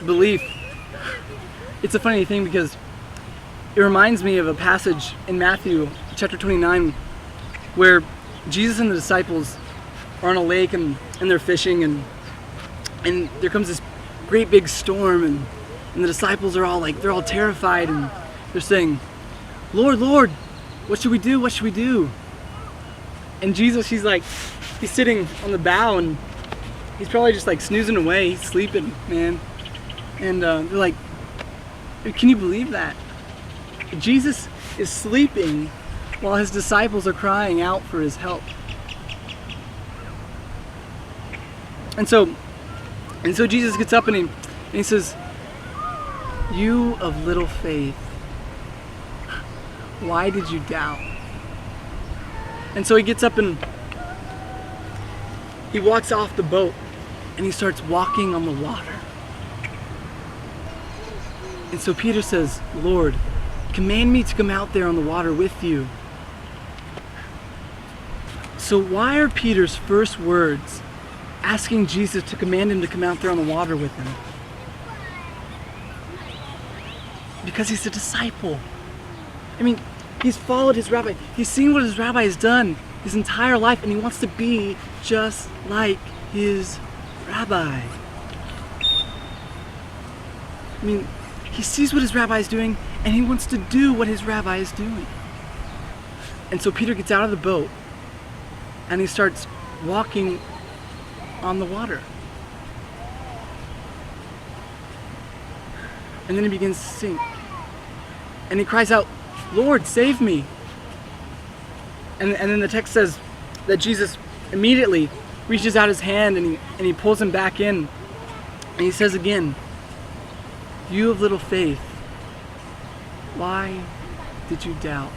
belief, it's a funny thing because it reminds me of a passage in Matthew chapter 29 where Jesus and the disciples are on a lake and they're fishing and there comes this great big storm and the disciples are all like, they're all terrified and they're saying, Lord, Lord, what should we do? What should we do? And Jesus, he's sitting on the bow and he's probably just like snoozing away. He's sleeping, man. And they're like, can you believe that? Jesus is sleeping while his disciples are crying out for his help. And so Jesus gets up and he says, you of little faith, why did you doubt? And so he gets up and he walks off the boat and he starts walking on the water. And so Peter says, Lord, command me to come out there on the water with you. So why are Peter's first words asking Jesus to command him to come out there on the water with him? Because he's a disciple. I mean, he's followed his rabbi. He's seen what his rabbi has done his entire life, and he wants to be just like his rabbi. I mean, he sees what his rabbi is doing, and he wants to do what his rabbi is doing. And so Peter gets out of the boat, and he starts walking on the water. And then he begins to sink. And he cries out, Lord, save me. And then the text says that Jesus immediately reaches out his hand and he pulls him back in. And he says again, you of little faith, why did you doubt?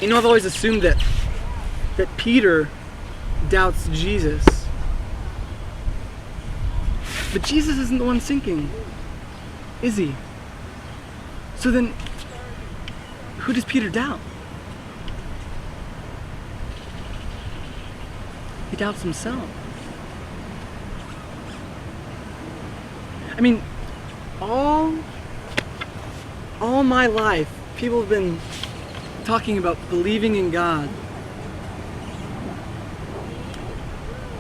You know, I've always assumed that Peter doubts Jesus. But Jesus isn't the one sinking, is he? So then, who does Peter doubt? He doubts himself. I mean, all my life, people have been talking about believing in God.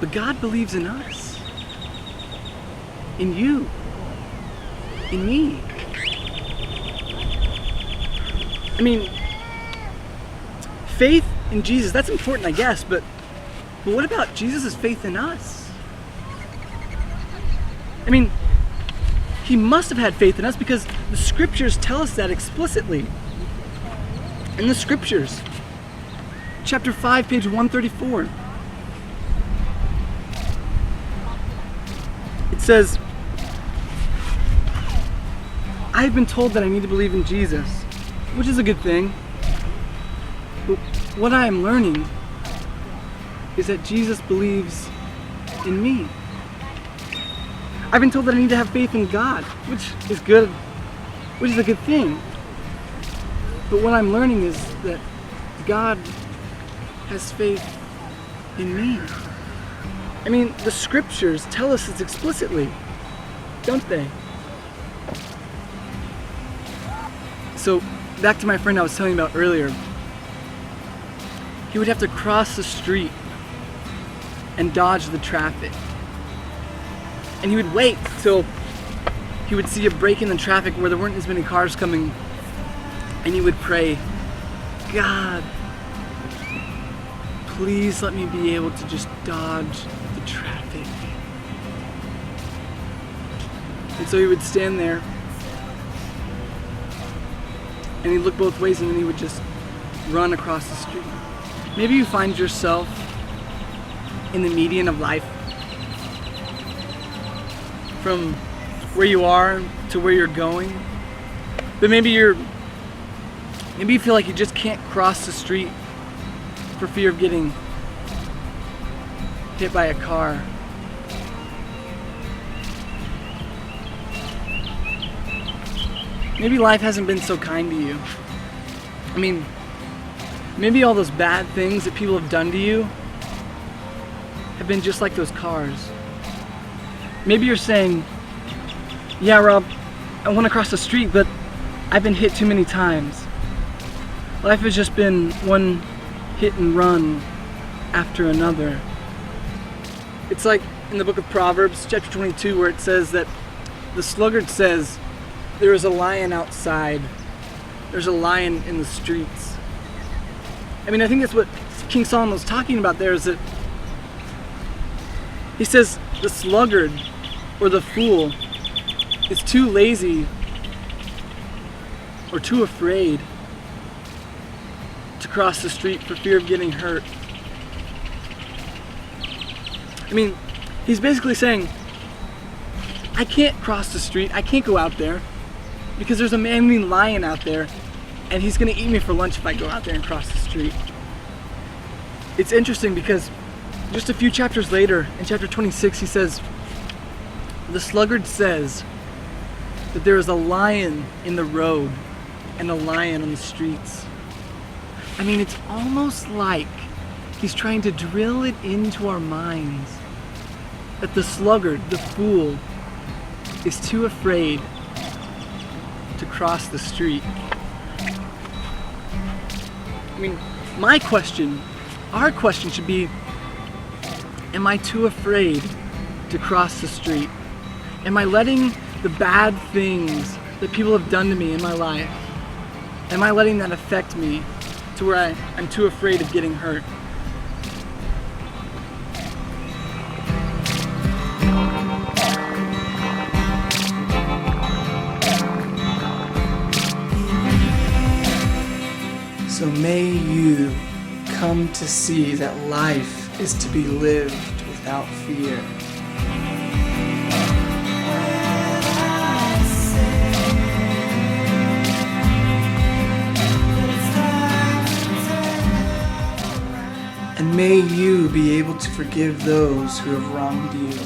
But God believes in us. In you. In me. I mean, faith in Jesus, that's important, I guess, but what about Jesus' faith in us? I mean, he must have had faith in us because the scriptures tell us that explicitly. In the scriptures, chapter 5, page 134, it says, I have been told that I need to believe in Jesus, which is a good thing. But what I am learning is that Jesus believes in me. I've been told that I need to have faith in God, which is good, which is a good thing. But what I'm learning is that God has faith in me. I mean, the scriptures tell us this explicitly, don't they? So, back to my friend I was telling you about earlier. He would have to cross the street and dodge the traffic. And he would wait till he would see a break in the traffic where there weren't as many cars coming. And he would pray, God, please let me be able to just dodge the traffic. And so he would stand there and he'd look both ways and then he would just run across the street. Maybe you find yourself in the median of life, from where you are to where you're going. But maybe you feel like you just can't cross the street for fear of getting hit by a car. Maybe life hasn't been so kind to you. I mean, maybe all those bad things that people have done to you have been just like those cars. Maybe you're saying, yeah, Rob, I want to cross the street, but I've been hit too many times. Life has just been one hit and run after another. It's like in the book of Proverbs, chapter 22, where it says that the sluggard says, there is a lion outside. There's a lion in the streets. I mean, I think that's what King Solomon was talking about there, is that he says the sluggard or the fool is too lazy or too afraid to cross the street for fear of getting hurt. I mean, he's basically saying, I can't cross the street, I can't go out there because there's a man-eating lion out there and he's gonna eat me for lunch if I go out there and cross the street. It's interesting because just a few chapters later, in chapter 26, he says, the sluggard says that there is a lion in the road and a lion on the streets. I mean, it's almost like he's trying to drill it into our minds that the sluggard, the fool, is too afraid to cross the street. I mean, my question, our question should be, am I too afraid to cross the street? Am I letting the bad things that people have done to me in my life, am I letting that affect me to where I'm too afraid of getting hurt? So may you come to see that life is to be lived without fear. And may you be able to forgive those who have wronged you.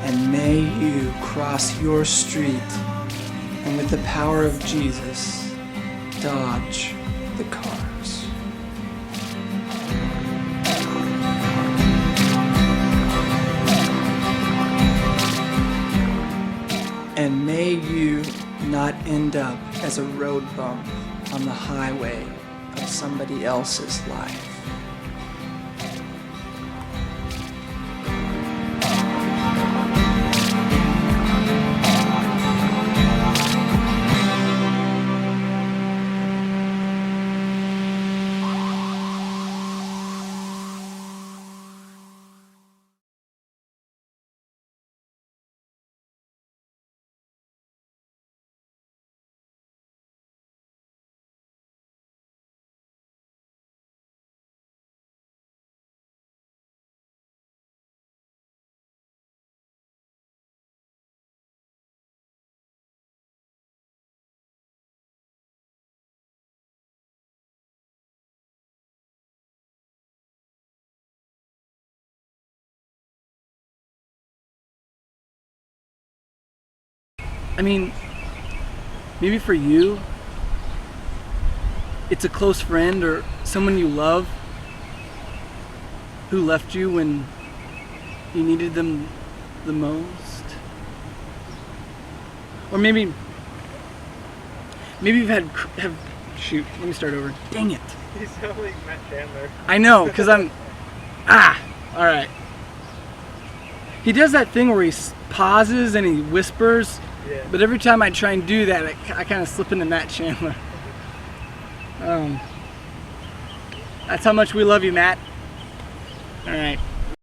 And may you cross your street and with the power of Jesus, dodge the cars. And may you not end up as a road bump on the highway of somebody else's life. I mean, maybe for you, it's a close friend or someone you love who left you when you needed them the most. Or maybe you've shoot, let me start over. Dang it. You sound like Matt Chandler. I know, because I'm, alright. He does that thing where he pauses and he whispers. Yeah. But every time I try and do that, I kind of slip into Matt Chandler. That's how much we love you, Matt. All right.